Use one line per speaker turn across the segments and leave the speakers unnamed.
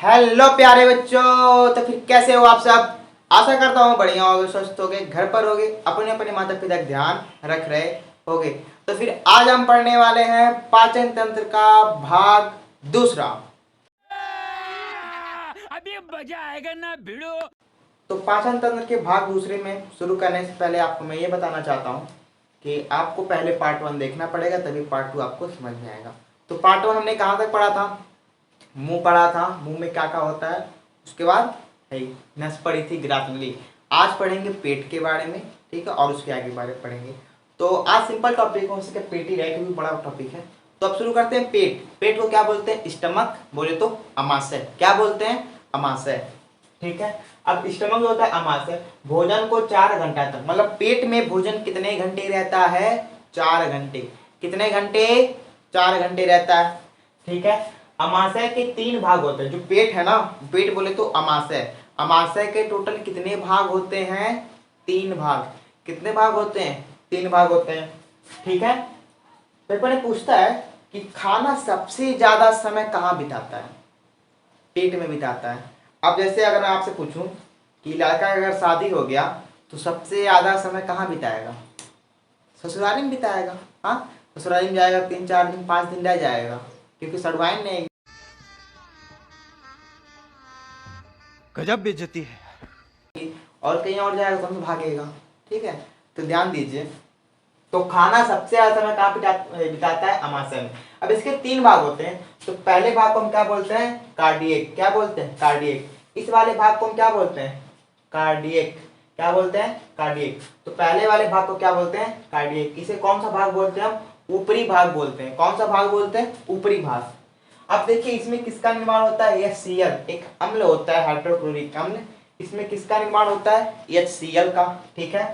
Hello प्यारे बच्चों। तो फिर कैसे हो आप सब। आशा करता हूँ बढ़िया होगे, स्वस्थ होगे, घर पर होगे, अपने अपने माता पिता का ध्यान रख रहे होगे। तो फिर आज हम पढ़ने वाले हैं पाचन तंत्र का भाग दूसरा।
अभी मजा आएगा ना भिड़ो।
तो पाचन तंत्र के भाग दूसरे में शुरू करने से पहले आपको मैं ये बताना चाहता हूँ कि आपको पहले पार्ट 1 देखना पड़ेगा, तभी पार्ट 2 आपको समझ में आएगा। तो पार्ट 1 हमने कहाँ तक पढ़ा था। मुंह पढ़ा था, मुंह में क्या क्या होता है। उसके बाद है नस पढ़ी थी, ग्रासनली। आज पढ़ेंगे पेट के बारे में, ठीक है, और उसके आगे बारे में पढ़ेंगे। तो आज सिंपल टॉपिक हो सके पेट ही रहे, क्योंकि बड़ा टॉपिक है। तो अब शुरू करते हैं। पेट पेट को क्या बोलते हैं? स्टमक, बोले तो अमाशय। क्या बोलते हैं? अमाशय, ठीक है। अब स्टमक होता है अमाशय। भोजन को 4 घंटा तक, मतलब पेट में भोजन कितने घंटे रहता है? 4 घंटे। कितने घंटे? 4 घंटे रहता है, ठीक है। अमाशय के 3 भाग होते हैं। जो पेट है ना, पेट बोले तो अमाशय। अमाशय के टोटल कितने भाग होते हैं? 3 भाग। कितने भाग होते हैं? 3 भाग होते हैं, ठीक है। पेपर में पूछता है कि खाना सबसे ज्यादा समय कहाँ बिताता है? पेट में बिताता है। अब जैसे अगर मैं आपसे पूछूं कि लड़का का अगर शादी हो गया तो सबसे ज्यादा समय कहाँ बिताएगा? ससुराली में बिताएगा। हाँ, ससुराली में जाएगा, 3 4 दिन 5 दिन रह जाएगा, क्योंकि सड़वाइन नहीं।
गजब बेइज्जती है।
और कहीं और जाएगा तो भागेगा, ठीक है। तो ध्यान दीजिए। तो खाना सबसे ज्यादा समय कहाँ बिताता है? अमाशय में। अब इसके 3 भाग होते हैं। तो पहले भाग को हम क्या बोलते हैं? कार्डियक। क्या बोलते हैं? कार्डियक। इस वाले भाग को हम क्या बोलते हैं? कार्डियक। क्या बोलते हैं? कार्डियक। तो पहले वाले भाग को क्या बोलते हैं? कार्डियक। इसे कौन सा भाग बोलते हैं हम? ऊपरी भाग बोलते हैं। कौन सा भाग बोलते हैं? ऊपरी भाग। अब देखिए इसमें किसका निर्माण होता है? HCl, एक अम्ल होता है, हाइड्रोक्लोरिक अम्ल। इसमें किसका निर्माण होता है? HCl का, ठीक है।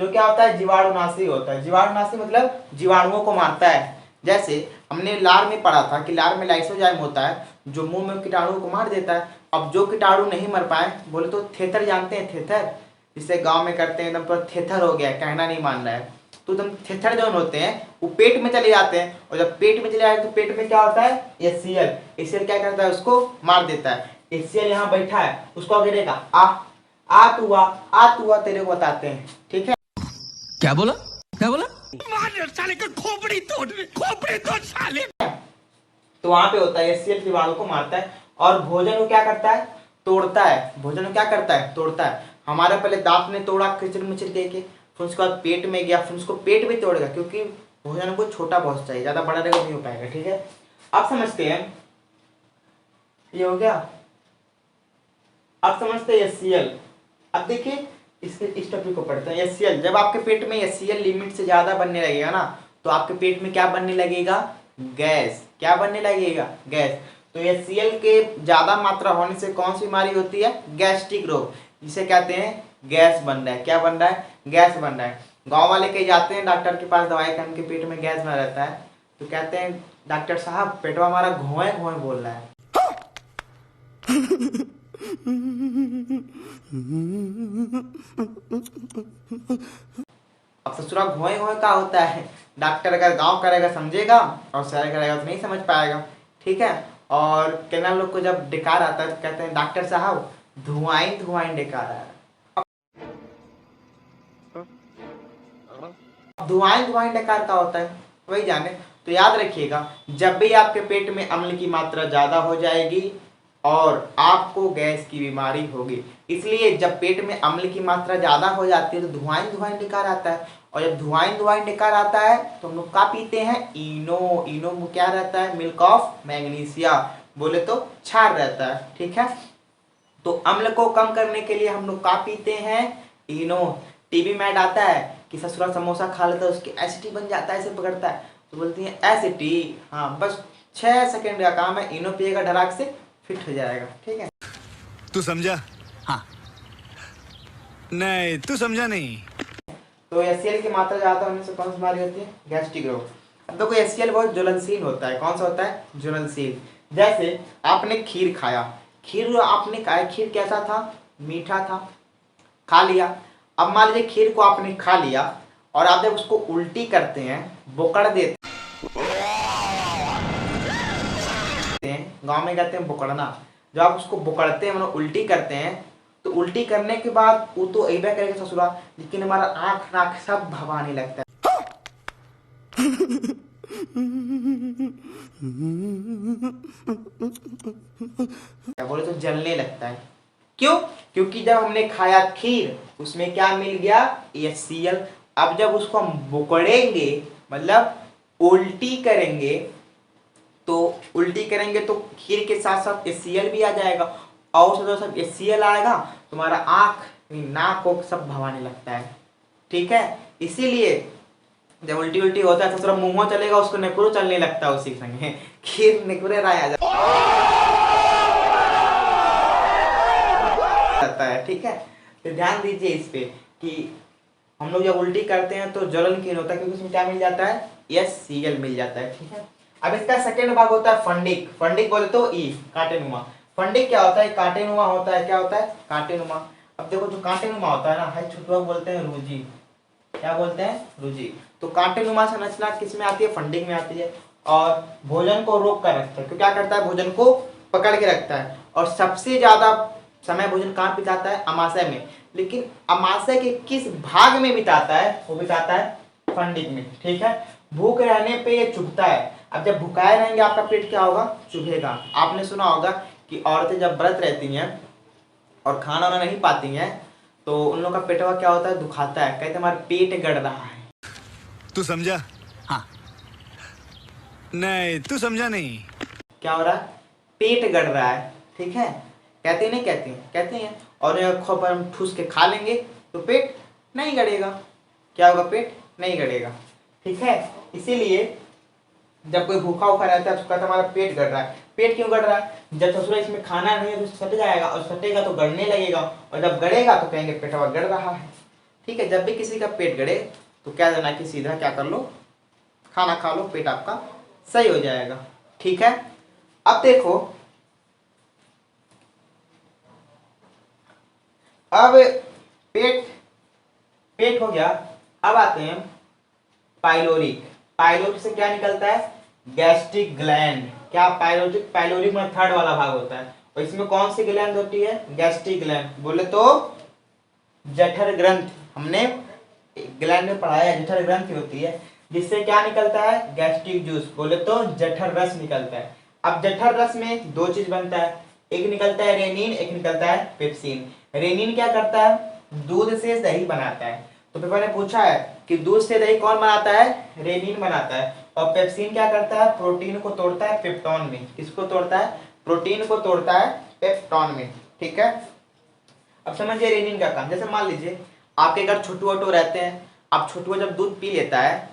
जो क्या होता है? जीवाणुनाशी होता है। जीवाणुनाशी मतलब जीवाणुओं को मारता है। जैसे हमने लार में पढ़ा था कि लार में लाइसोजाइम होता है, जो मुंह में कीटाणुओं को मार देता है। अब जो कीटाणु नहीं मर पाए, बोले तो थेथर, जानते हैं थेथर? जिसे गांव में करते हैं, एकदम पर थेथर हो गया, कहना नहीं मान रहा है। तो एकदम थेथर जो होते हैं वो पेट में चले जाते हैं, और जब पेट में चले जाते तो पेट में क्या होता है? HCl क्या करता है? उसको मार देता है। HCl यहाँ बैठा है, उसको गिरेगा। आ तू आ, तेरे को बताते हैं, ठीक है।
क्या बोला? क्या बोला? मार साले का खोपड़ी तोड़ साले।
तो वहां पे होता है HCl जीवाणु को मारता है। और भोजन को क्या करता है? तोड़ता है। भोजन को क्या करता है? तोड़ता है। हमारा पहले दांत ने तोड़ा खिचड़ मिचड़ के, फिर उसके बाद पेट में गया, फिर उसको पेट भी तोड़ेगा, क्योंकि भोजन को छोटा बहुत चाहिए, ज्यादा बड़ा नहीं हो पाएगा, ठीक है। अब समझते हैं, ये हो गया। अब समझते हैं HCl। अब देखिए इस टॉपिक को पढ़ते हैं। HCl, जब आपके पेट में HCl लिमिट से ज्यादा बनने लगेगा ना, तो आपके पेट में क्या बनने लगेगा? गैस। क्या बनने लगेगा? गैस। तो HCl के ज्यादा मात्रा होने से कौन सी बीमारी होती है? गैस्ट्रिक रोग, जिसे कहते हैं गैस बन रहा है। क्या बन रहा है? गैस बन रहा है। गांव वाले कहीं जाते हैं डॉक्टर के पास दवाई खाने के, पेट में गैस बना रहता है, तो कहते हैं डॉक्टर साहब पेटवा हमारा घोए घोए बोल रहा है। अब ससुरा घोए घोए का होता है। डॉक्टर अगर गांव का रहेगा समझेगा, और शहर का रहेगा तो नहीं समझ पाएगा, ठीक है। और केना लोग को जब डकार आता है तो कहते हैं डॉक्टर साहब धुआं धुआं डकार आ रहा है। धुआं धुआं डकार का होता है, वही जाने। तो याद रखिएगा, जब भी आपके पेट में अम्ल की मात्रा ज्यादा हो जाएगी और आपको गैस की बीमारी होगी। इसलिए जब पेट में अम्ल की मात्रा ज्यादा हो जाती है तो धुआं धुआं डकार आता है। और जब धुआं धुआं डकार आता है तो हम लोग क्या पीते हैं? इनो। इनो में क्या रहता है? मिल्क ऑफ मैग्नीशिया, बोले तो क्षार रहता है, ठीक है। तो अम्ल को कम करने के लिए हम लोग क्या पीते हैं? इनो। टीबी में ऐड आता है कि ससुरा समोसा खा लेता है, उसकी एसिडिटी बन जाता है, ऐसे पकड़ता है, तो बोलती है एसिडिटी। हाँ, बस 6 सेकंड का काम है, इनो पिएगा ढराक से फिट हो जाएगा, ठीक है।
तू समझा? हाँ। नहीं तू समझा नहीं।
तो HCl की मात्रा ज्यादा होने से कौन सी बीमारी होती है? गैस्ट्रिक रोग। अब देखो HCl बहुत ज्वलनशील होता है। कौन सा होता है? ज्वलनशील। जैसे आपने खीर खाया, खीर आपने खाया, खीर कैसा था? मीठा था, खा लिया। अब मान लीजिए खीर को आपने खा लिया और आप जब उसको उल्टी करते हैं, बोकड़ देते हैं, गांव में कहते हैं बोकड़ना। जब आप उसको बुकड़ते हैं मतलब उल्टी करते हैं, तो उल्टी करने के बाद वो तो ऐबे करेगा ससुरा, लेकिन हमारा आँख नाक सब भवाने लगता है। क्या बोले तो जलने लगता है। क्यों? क्योंकि जब हमने खाया खीर उसमें क्या मिल गया, HCl। अब जब उसको हम बुकड़ेंगे मतलब उल्टी करेंगे, तो उल्टी करेंगे तो खीर के साथ साथ HCl भी आ जाएगा, और सब HCl आएगा, तुम्हारा आँख नाक को सब भवाने लगता है। ठीक है, इसीलिए जब उल्टी उल्टी होता है तो थोड़ा मुंह चलेगा, उसको नेकुरो चलने लगता है, उसी संगे खीर नेकुरे राया जाता है। ठीक है, तो ध्यान दीजिए इस पे कि हम लोग जब उल्टी करते हैं तो जलन क्यों होता है, क्योंकि उसमें क्या मिल जाता है, HCl मिल जाता है। ठीक है, अब इसका सेकेंड भाग होता है फंडिक। फंडिक बोले तो ई कांटेनुमा। फंडिक क्या होता है, कांटेनुमा होता है। क्या होता है, कांटेनुमा। अब देखो जो कांटेनुमा होता है ना, है छोटुआ बोलते हैं रूजी। क्या बोलते हैं, रूजी। तो कांटेनुमा संरचना किस में आती है, फंडिक में आती है, और भोजन को रोक कर रखता है। तो क्या करता है, भोजन को पकड़ के रखता है, और सबसे ज्यादा समय भोजन कहाँ बिताता है, अमाशय में। लेकिन अमाशय के किस भाग में बिताता है, वो बिताता है फंडिक में। ठीक है, भूख रहने पे ये चुभता है। अब जब भुखाए रहेंगे आपका पेट क्या होगा, चुभेगा। आपने सुना होगा कि औरतें जब व्रत रहती हैं और खाना वाना नहीं पाती हैं, तो उन लोगों का पेटवा क्या होता है, दुखाता है, कहते हमारा पेट गड़ रहा है।
तू समझा?
हाँ।
नहीं, तू समझा नहीं।
क्या हो रहा है, पेट गड़ रहा है। ठीक है, कहते नहीं, कहते हैं, कहते हैं। और आँखों पर हम ठूस के खा लेंगे तो पेट नहीं गड़ेगा। क्या होगा, पेट नहीं गड़ेगा। ठीक है, इसीलिए जब कोई भूखा उखा रहता है तो कहता है हमारा पेट गड़ रहा है। पेट क्यों गड़ रहा है, जब ससुरा इसमें खाना नहीं है तो सट जाएगा, और सटेगा तो गड़ने लगेगा, और जब गड़ेगा तो कहेंगे पेटवा गड़ रहा है। ठीक है, जब भी किसी का पेट गड़े तो क्या देना कि सीधा क्या कर लो, खाना खा लो, पेट आपका सही हो जाएगा। ठीक है, अब देखो, अब पेट पेट हो गया। अब आते हैं पाइलोरिक। पाइलोरिक से क्या निकलता है, गैस्ट्रिक ग्लैंड। क्या पाइलोरिक, पाइलोरिक में थर्ड वाला भाग होता है, और इसमें कौन सी ग्लैंड होती है, गैस्ट्रिक ग्लैंड। बोले तो जठर ग्रंथ, हमने ग्लैंड में पढ़ाया है, जठर ग्रंथि होती है, जिससे क्या निकलता है, गैस्ट्रिक जूस। बोले तो जठर रस निकलता है। अब जठर रस में दो चीज बनता है, एक निकलता है रेनिन, एक निकलता है पेप्सिन। रेनिन क्या करता है, दूध से दही बनाता है। तो पेपर ने पूछा है कि दूध से दही कौन बनाता है, रेनिन बनाता है। और पेप्सिन क्या करता है, प्रोटीन को तोड़ता है पेप्टोन में। किसको तोड़ता है, प्रोटीन को तोड़ता है पेप्टोन में। ठीक है, अब समझिए रेनिन का काम। जैसे मान लीजिए आपके घर छोटू वोटू रहते हैं, अब छोटुआ जब दूध पी लेता है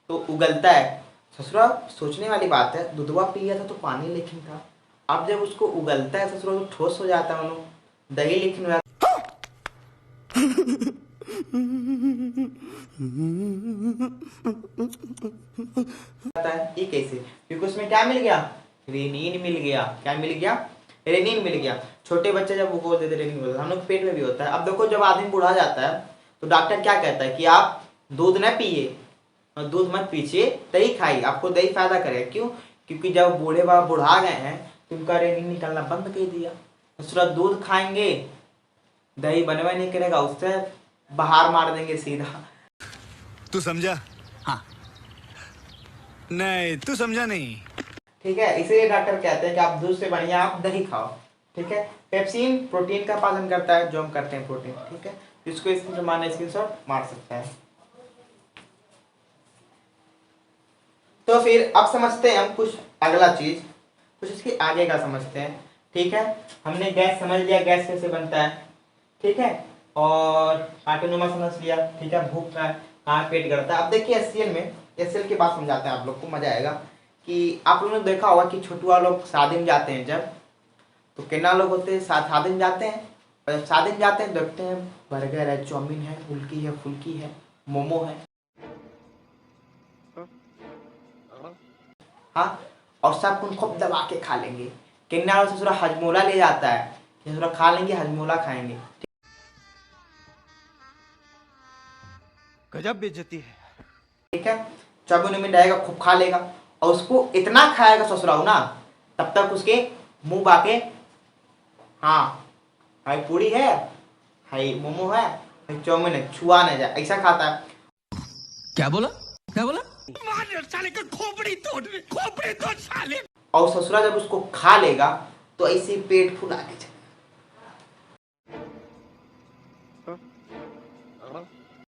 तो उगलता है। ससुरा सोचने वाली बात है, दूधवा पिया था तो पानी लेकिन था, अब जब उसको उगलता है ससुरा तो ठोस हो जाता है, दही लेकिन हो जाता है। ये कैसे, क्योंकि उसमें क्या मिल गया, रेनिन मिल गया। क्या मिल गया, रेनिन मिल गया। छोटे बच्चे जब वो बोल देते रेनिन बोलते, हम लोग पेट में भी होता है। अब देखो जब आदमी बूढ़ा जाता है तो डॉक्टर क्या कहता है कि आप दूध न पिए, दूध मत पीजिए, दही खाइए, आपको दही फायदा करेगा। क्यों, क्योंकि जब बूढ़े बाबा बुढ़ा गए हैं तो उनका रेनिन निकलना बंद कर दिया। दूसरा दूध खाएंगे, दही बनवा नहीं करेगा, उससे बाहर मार देंगे सीधा।
तू समझा?
हाँ।
नहीं, तू समझा नहीं।
ठीक है, इसीलिए डॉक्टर कहते हैं कि आप दूध से बढ़िया आप दही खाओ। ठीक है, पेप्सिन प्रोटीन का पालन करता है, जो हम करते हैं प्रोटीन। ठीक है, इसको स्क्रीनशॉट मार सकता है। तो फिर अब समझते हैं हम कुछ अगला चीज, कुछ इसके आगे का समझते हैं। ठीक है, हमने गैस समझ लिया, गैस कैसे बनता है। ठीक है, और कार्टिनोमा समझ लिया। ठीक है, भूख का कहाँ पेट गड़ता है। अब देखिए HCl में, HCl की बात समझाते हैं आप लोग को, मजा आएगा। कि आप लोगों ने देखा होगा कि छोटुआ लोग शादी में जाते हैं जब, तो कितना लोग होते हैं शादी में जाते हैं, और जब शादी में जाते हैं देखते हैं बर्गर है, चाउमीन है, फुल्की है, मोमो है। हाँ, और सब कुछ खूब दबा के खा लेंगे। किन्ना से थोड़ा हजमोला ले जाता है, थोड़ा खा लेंगे, हजमोला खाएंगे।
गजब बेइज्जती है।
ठीक है, चाउमीन उमीन रहेगा, खूब खा लेगा, और उसको इतना खाएगा ससुराल ना, तब तक उसके मुंह बाके हाँ, भाई पूरी है, भाई मोमो है, भाई चाउमीन है, छुआ नहीं जाए, ऐसा खाता है।
क्या बोला क्या बोला? मार साले का खोपड़ी तोड़ साले।
और ससुरा जब उसको खा लेगा तो ऐसे ही पेट फुला के चले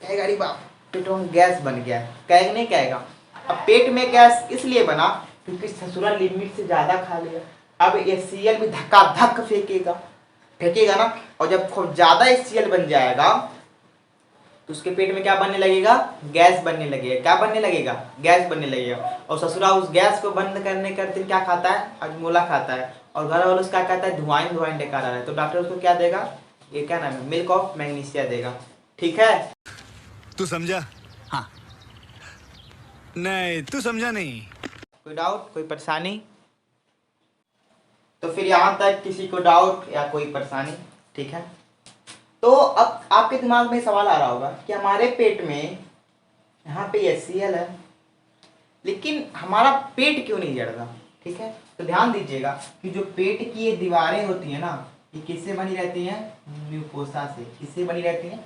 कहेगा अरे बाप पेटों में गैस बन गया। कहेगा नहीं कहेगा। अब पेट में गैस इसलिए बना क्योंकि ससुरा लिमिट से ज्यादा खा लिया। अब HCl भी धक्का धक फेंकेगा ना, और जब खूब ज्यादा HCl बन जाएगा तो उसके पेट में क्या बनने लगेगा? गैस बनने लगेगा। क्या बनने लगेगा? गैस बनने लगेगा। और ससुरा उस गैस को बंद करने करते क्या खाता है? हजमोला खाता है। और घर वालों से क्या कहता है? धुआं लेकर आ रहा है। तो डॉक्टर उसको क्या देगा? ये क्या नाम है? मिल्क ऑफ मैग्नीशिया देगा। ठीक है,
तू समझा?
हाँ।
नहीं, तू समझा नहीं।
कोई डाउट, कोई परेशानी? तो फिर यहाँ तक किसी को डाउट या कोई परेशानी? ठीक है, तो अब आपके दिमाग में सवाल आ रहा होगा कि हमारे पेट में यहाँ पे HCl है लेकिन हमारा पेट क्यों नहीं जड़ रहा? ठीक है, तो ध्यान दीजिएगा कि जो पेट की ये दीवारें होती है ना, ये किससे बनी रहती हैं? म्यूकोसा से। किससे बनी रहती हैं?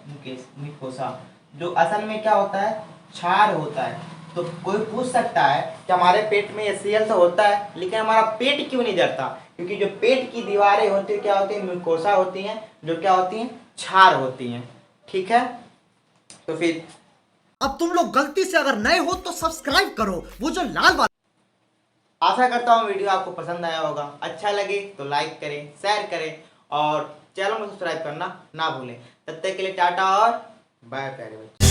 म्यूकोसा, जो असल में क्या होता है? क्षार होता है। तो कोई पूछ सकता है कि हमारे पेट में HCl तो होता है लेकिन हमारा पेट क्यों नहीं जड़ता? क्योंकि जो पेट की दीवारें होती है क्या होती है? म्यूकोसा होती हैं, जो क्या होती हैं? क्षार होती हैं। ठीक है, तो फिर
अब तुम लोग गलती से अगर नए हो तो सब्सक्राइब करो, वो जो लाल वाला।
आशा करता हूँ वीडियो आपको पसंद आया होगा। अच्छा लगे तो लाइक करें, शेयर करें और चैनल को सब्सक्राइब करना ना भूलें। तब तक के लिए टाटा और बाय प्यारे बच्चे।